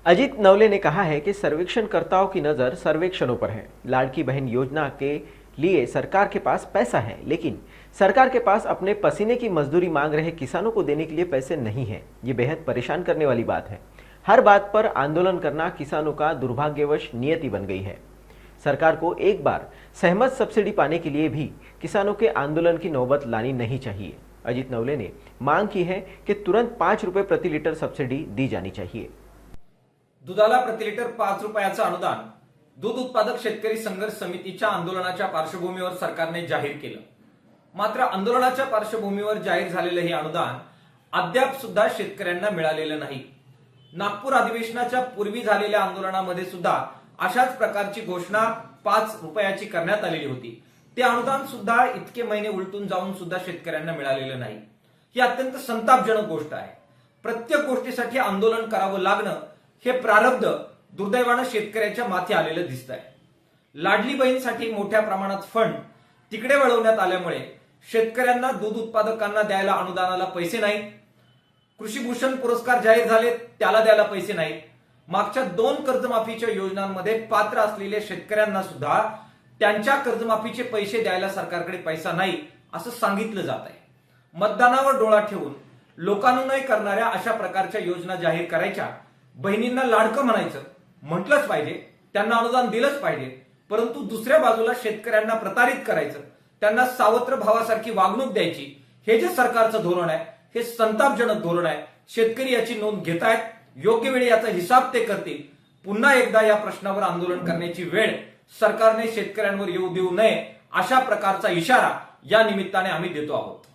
अजीत नवले ने कहा है कि सर्वेक्षणकर्ताओं की नज़र सर्वेक्षणों पर है। लाड़की बहन योजना के लिए सरकार के पास पैसा है, लेकिन सरकार के पास अपने पसीने की मजदूरी मांग रहे किसानों को देने के लिए पैसे नहीं है। ये बेहद परेशान करने वाली बात है। हर बात पर आंदोलन करना किसानों का दुर्भाग्यवश नियति बन गई है। सरकार को एक बार सहमत सब्सिडी पाने के लिए भी किसानों के आंदोलन की नौबत लानी नहीं चाहिए। अजीत नवले ने मांग की है कि तुरंत 5 रुपये प्रति लीटर सब्सिडी दी जानी चाहिए। दुधाला प्रति लिटर 5 रुपयाचं अनुदान दूध उत्पादक शेतकरी संघर्ष समितीच्या आंदोलनाच्या पार्श्वभूमीवर सरकारने जाहीर केलं। मात्र आंदोलनाच्या पार्श्वभूमीवर जाहीर झालेलं हे अनुदान अद्याप सुद्धा शेतकऱ्यांना मिळालेलं नाही। नागपूर अधिवेशनाच्या पूर्वी झालेल्या आंदोलनामध्ये सुद्धा अशाच प्रकारची घोषणा 5 रुपयाची करण्यात आलेली होती। ते अनुदान सुद्धा इतके महिने उलटून जाऊन सुद्धा शेतकऱ्यांना मिळालेलं नाही। ही अत्यंत संतापजनक गोष्ट आहे। प्रत्येक गोष्टीसाठी आंदोलन करावं लागणं हे प्रारब्ध दुर्दैवानं शेतकऱ्याच्या माथी आलेलं दिसतंय। लाडली बहीणसाठी मोठ्या प्रमाणात फंड तिकडे वळवण्यात आल्यामुळे शेतकऱ्यांना दूध उत्पादकांना द्यायला अनुदानाला पैसे नाहीत। कृषी भूषण पुरस्कार जाहीर झाले, त्याला द्यायला पैसे नाहीत। मागच्या 2 कर्जमाफीच्या योजनांमध्ये पात्र असलेल्या शेतकऱ्यांना सुद्धा त्यांच्या कर्जमाफीचे पैसे द्यायला सरकारकडे पैसा नाही असं सांगितलं जात आहे। मतदानावर डोळा ठेवून लोकानुनय करणाऱ्या अशा प्रकारच्या योजना जाहीर करायच्या, बहिणींना लाडकं म्हटलंच पाहिजे, त्यांना अनुदान दिलंच पाहिजे, परंतु दुसऱ्या बाजूला शेतकऱ्यांना प्रतारित करायचं, त्यांना सावत्र भावासारखी वागणूक द्यायची, हे जे सरकारचं धोरण आहे हे संतापजनक धोरण आहे। शेतकरी याची नोंद घेत आहेत, योग्य वेळी याचा हिसाब ते करतील। पुन्हा एकदा या प्रश्नावर आंदोलन करण्याची वेळ सरकारने शेतकऱ्यांवर येऊ देऊ नये अशा प्रकारचा इशारा या निमित्ताने आम्ही देतो आहोत।